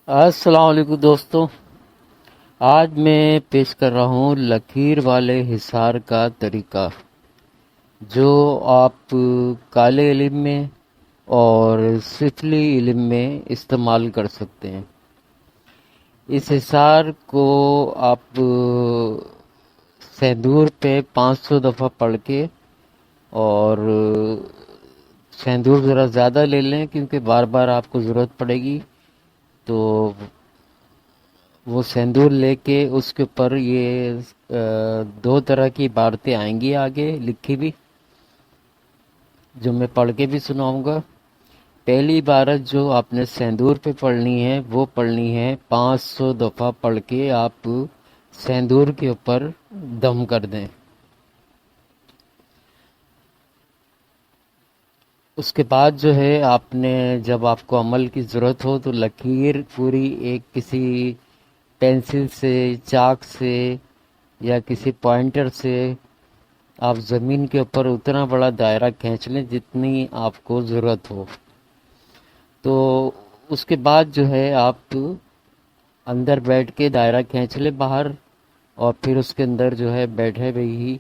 السلام علیکم دوستوں، آج میں پیش کر رہا ہوں لکیر والے حصار کا طریقہ جو آپ کالے علم میں اور سفلی علم میں استعمال کر سکتے ہیں۔ اس حصار کو آپ سندور پہ 500 دفعہ پڑھ کے اور سندور ذرا زیادہ لے لیں کیونکہ بار بار آپ کو ضرورت پڑے گی، تو وہ سندور لے کے اس کے اوپر یہ دو طرح کی عبارتیں آئیں گی آگے لکھی بھی، جو میں پڑھ کے بھی سناؤں گا۔ پہلی عبارت جو آپ نے سندور پہ پڑھنی ہے وہ پڑھنی ہے 500 دفعہ پڑھ کے آپ سندور کے اوپر دم کر دیں۔ اس کے بعد جو ہے آپ نے جب آپ کو عمل کی ضرورت ہو تو لکیر پوری ایک کسی پینسل سے، چاک سے یا کسی پوائنٹر سے آپ زمین کے اوپر اتنا بڑا دائرہ کھینچ لیں جتنی آپ کو ضرورت ہو۔ تو اس کے بعد جو ہے آپ اندر بیٹھ کے دائرہ کھینچ لیں باہر، اور پھر اس کے اندر جو ہے بیٹھے ہوئے ہی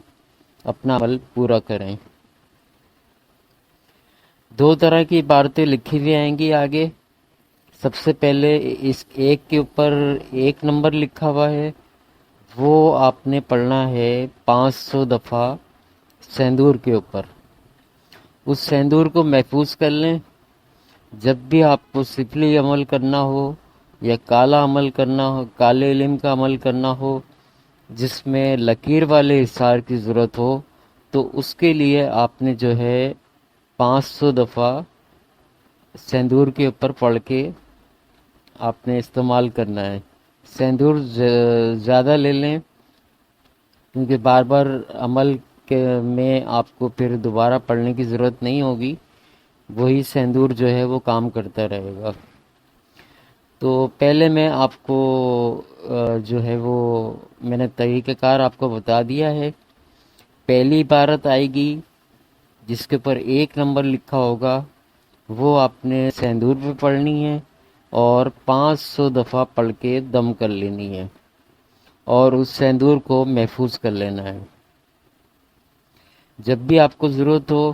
اپنا عمل پورا کریں۔ دو طرح کی عبارتیں لکھی ہوئی آئیں گی آگے۔ سب سے پہلے اس ایک کے اوپر 1 نمبر لکھا ہوا ہے، وہ آپ نے پڑھنا ہے 500 دفعہ سندور کے اوپر۔ اس سندور کو محفوظ کر لیں، جب بھی آپ کو سفلی عمل کرنا ہو یا کالا عمل کرنا ہو، کالے علم کا عمل کرنا ہو جس میں لکیر والے حصار کی ضرورت ہو، تو اس کے لیے آپ نے جو ہے 500 دفعہ سندور کے اوپر پڑھ کے آپ نے استعمال کرنا ہے۔ سندور زیادہ لے لیں کیونکہ بار بار عمل کے میں آپ کو پھر دوبارہ پڑھنے کی ضرورت نہیں ہوگی، وہی سندور جو ہے وہ کام کرتا رہے گا۔ تو پہلے میں آپ کو جو ہے وہ میں نے طریقہ کار آپ کو بتا دیا ہے۔ پہلی عبارت آئے گی جس کے اوپر 1 نمبر لکھا ہوگا، وہ آپ نے سندور پہ پڑھنی ہے اور 500 دفعہ پڑھ کے دم کر لینی ہے اور اس سندور کو محفوظ کر لینا ہے۔ جب بھی آپ کو ضرورت ہو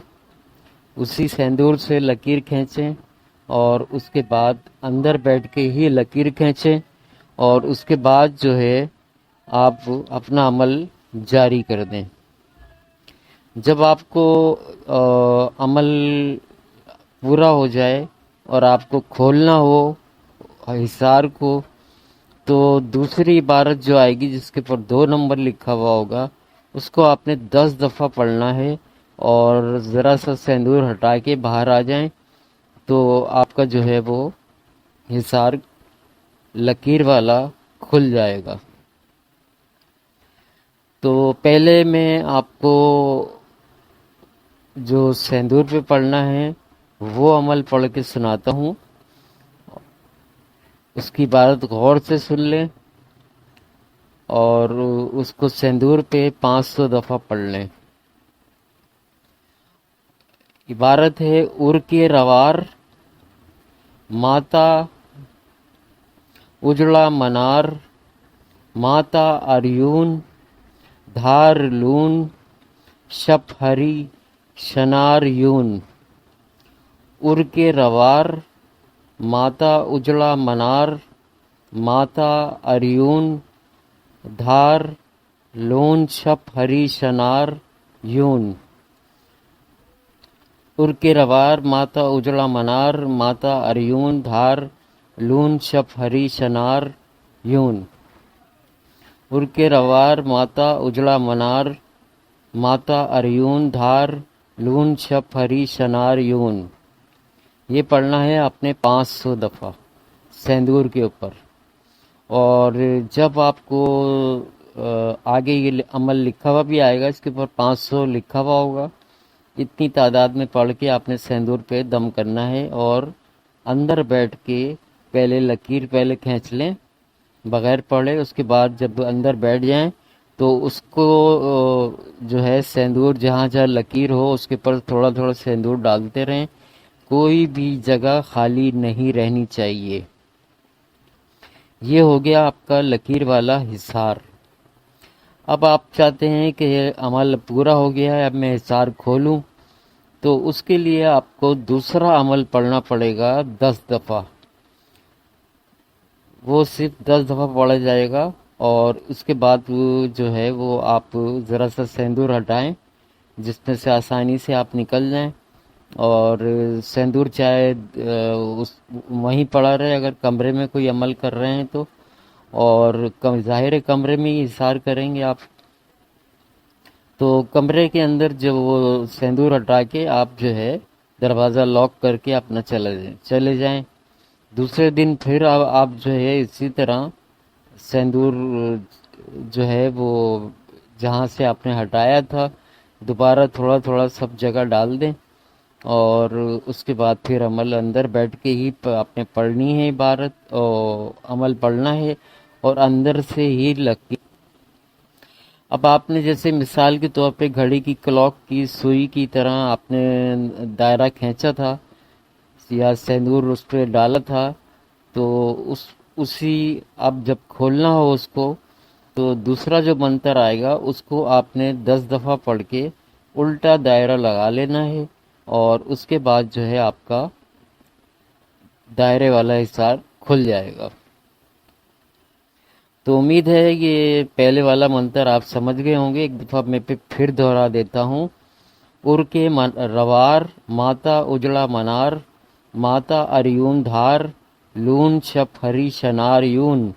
اسی سندور سے لکیر کھینچیں اور اس کے بعد اندر بیٹھ کے ہی لکیر کھینچیں، اور اس کے بعد جو ہے آپ اپنا عمل جاری کر دیں۔ جب آپ کو عمل پورا ہو جائے اور آپ کو کھولنا ہو حصار کو، تو دوسری عبارت جو آئے گی جس کے اوپر 2 نمبر لکھا ہوا ہوگا، اس کو آپ نے 10 دفعہ پڑھنا ہے، اور ذرا سا سندور ہٹا کے باہر آ جائیں تو آپ کا جو ہے وہ حصار لکیر والا کھل جائے گا۔ تو پہلے میں آپ کو جو سندور پہ پڑھنا ہے وہ عمل پڑھ کے سناتا ہوں، اس کی عبارت غور سے سن لیں اور اس کو سندور پہ 500 دفعہ پڑھ لیں۔ عبارت ہے: ار کے روار ماتا اجڑا منار، ماتا اریون دھار لون، شپ ہری شنار یون۔ ار کے روار ماتا اجڑا منار، ماتا اریون دھار لون، شپ ہری شنار یون۔ ار کے روار ماتا اجڑا منار، ماتا اریون دھار لون، شپ ہری شنار یون۔ ار کے روار ماتا اجڑا منار، ماتا اریون دھار لون، شپ ہری شنار یون۔ یہ پڑھنا ہے آپ نے 500 دفعہ سندور کے اوپر۔ اور جب آپ کو آگے یہ عمل لکھا ہوا بھی آئے گا، اس کے اوپر 500 لکھا ہوا ہوگا، اتنی تعداد میں پڑھ کے آپ نے سندور پہ دم کرنا ہے، اور اندر بیٹھ کے پہلے لکیر پہلے کھینچ لیں بغیر پڑھے، اس کے بعد جب اندر بیٹھ جائیں تو اس کو جو ہے سندور جہاں جہاں لکیر ہو اس کے اوپر تھوڑا تھوڑا سندور ڈالتے رہیں، کوئی بھی جگہ خالی نہیں رہنی چاہیے۔ یہ ہو گیا آپ کا لکیر والا حصار۔ اب آپ چاہتے ہیں کہ عمل پورا ہو گیا ہے، اب میں حصار کھولوں، تو اس کے لیے آپ کو دوسرا عمل پڑھنا پڑے گا 10 دفعہ۔ وہ صرف 10 دفعہ پڑھا جائے گا، اور اس کے بعد وہ جو ہے وہ آپ ذرا سا سندور ہٹائیں جس میں سے آسانی سے آپ نکل جائیں، اور سندور چاہے وہیں پڑا رہے اگر کمرے میں کوئی عمل کر رہے ہیں تو، اور ظاہر کمرے میں ہی حصار کریں گے آپ، تو کمرے کے اندر جو وہ سندور ہٹا کے آپ جو ہے دروازہ لاک کر کے اپنا چلے جائیں۔ دوسرے دن پھر آپ جو ہے اسی طرح سندور جو ہے وہ جہاں سے آپ نے ہٹایا تھا دوبارہ تھوڑا تھوڑا سب جگہ ڈال دیں، اور اس کے بعد پھر عمل اندر بیٹھ کے ہی آپ نے پڑھنی ہے عبارت، اور عمل پڑھنا ہے، اور اندر سے ہی لگ کے۔ اب آپ نے جیسے مثال کے طور پہ گھڑی کی کلاک کی سوئی کی طرح آپ نے دائرہ کھینچا تھا یا سندور اس پہ ڈالا تھا، تو اسی اب جب کھولنا ہو اس کو، تو دوسرا جو منتر آئے گا اس کو آپ نے 10 دفعہ پڑھ کے الٹا دائرہ لگا لینا ہے، اور اس کے بعد جو ہے آپ کا دائرے والا حصار کھل جائے گا۔ تو امید ہے یہ پہلے والا منتر آپ سمجھ گئے ہوں گے، ایک دفعہ میں پھر دہرا دیتا ہوں۔ ار کے روار ماتا اجڑا منار، ماتا اریون دھار، لون چھپ ہری شنار یون۔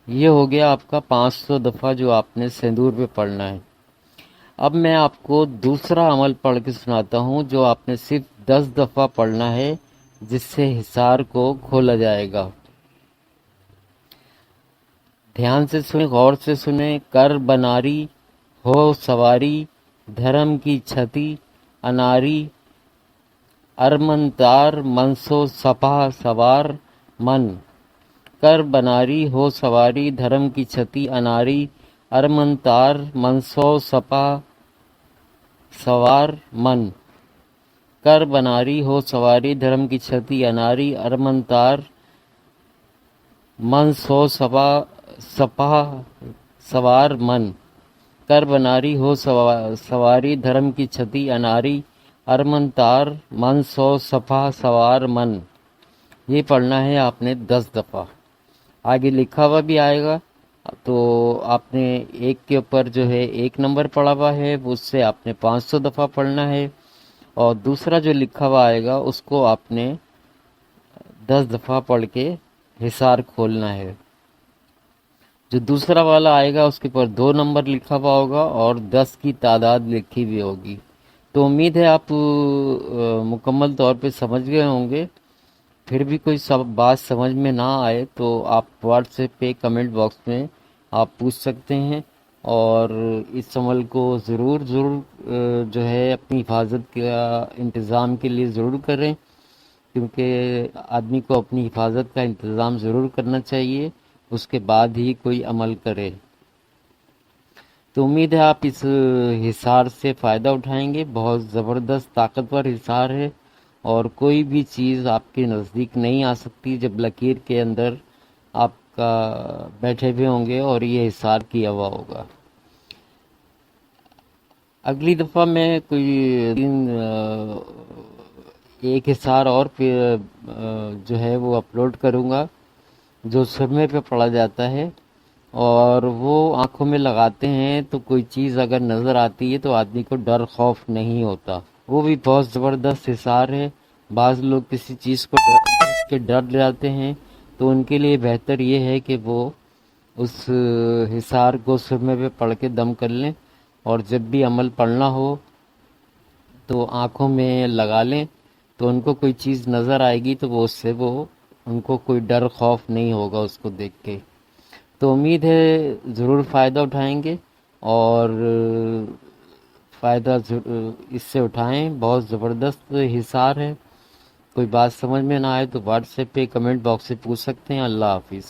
یہ ہو گیا آپ کا 500 دفعہ جو آپ نے سندور پہ پڑھنا ہے۔ اب میں آپ کو دوسرا عمل پڑھ کے سناتا ہوں جو آپ نے صرف 10 دفعہ پڑھنا ہے، جس سے حصار کو کھولا جائے گا۔ دھیان سے سنیں، غور سے سنیں۔ کر بناری ہو سواری، دھرم کی چھتی اناری، ارمن تار منسو سپاہ سوار من۔ کر بناری ہو سواری، دھرم کی چھتی اناری، ارمن تار منسو سپاہ سوار من۔ کر بناری ہو سواری، دھرم کی چھتی اناری، ارمن تار من سو سپاہ سوار من۔ کر بناری ہو سواری، دھرم کی چھتی اناری، ارمن تار من سو سپاہ سوار من۔ یہ پڑھنا ہے آپ نے 10 دفعہ۔ آگے لکھا ہوا بھی آئے گا، تو آپ نے ایک کے اوپر جو ہے 1 نمبر پڑھا ہوا ہے اس سے آپ نے 500 دفعہ پڑھنا ہے، اور دوسرا جو لکھا ہوا آئے گا اس کو آپ نے 10 دفعہ پڑھ کے حصار کھولنا ہے۔ جو دوسرا والا آئے گا اس کے اوپر 2 نمبر لکھا ہوا ہوگا اور 10 کی تعداد لکھی ہوئی ہوگی۔ تو امید ہے آپ مکمل طور پہ سمجھ گئے ہوں گے۔ پھر بھی کوئی بات سمجھ میں نہ آئے تو آپ واٹس ایپ پہ کمنٹ باکس میں آپ پوچھ سکتے ہیں، اور اس عمل کو ضرور جو ہے اپنی حفاظت کا انتظام کے لیے ضرور کریں، کیونکہ آدمی کو اپنی حفاظت کا انتظام ضرور کرنا چاہیے، اس کے بعد ہی کوئی عمل کرے۔ تو امید ہے آپ اس حصار سے فائدہ اٹھائیں گے۔ بہت زبردست طاقتور حصار ہے، اور کوئی بھی چیز آپ کے نزدیک نہیں آ سکتی جب لکیر کے اندر آپ کا بیٹھے ہوئے ہوں گے اور یہ حصار کیا ہوا ہوگا۔ اگلی دفعہ میں کوئی ایک حصار اور پھر جو ہے وہ اپلوڈ کروں گا جو سرمے پہ پڑا جاتا ہے، اور وہ آنکھوں میں لگاتے ہیں تو کوئی چیز اگر نظر آتی ہے تو آدمی کو ڈر خوف نہیں ہوتا۔ وہ بھی بہت زبردست حصار ہے۔ بعض لوگ کسی چیز کو دیکھ کے ڈر جاتے ہیں، تو ان کے لیے بہتر یہ ہے کہ وہ اس حصار کو سرمے پہ پڑھ کے دم کر لیں، اور جب بھی عمل پڑھنا ہو تو آنکھوں میں لگا لیں، تو ان کو کوئی چیز نظر آئے گی تو وہ اس سے ان کو کوئی ڈر خوف نہیں ہوگا اس کو دیکھ کے۔ تو امید ہے ضرور فائدہ اٹھائیں گے، اور فائدہ اس سے اٹھائیں۔ بہت زبردست حصار ہے۔ کوئی بات سمجھ میں نہ آئے تو واٹس ایپ پہ کمنٹ باکس سے پوچھ سکتے ہیں۔ اللہ حافظ۔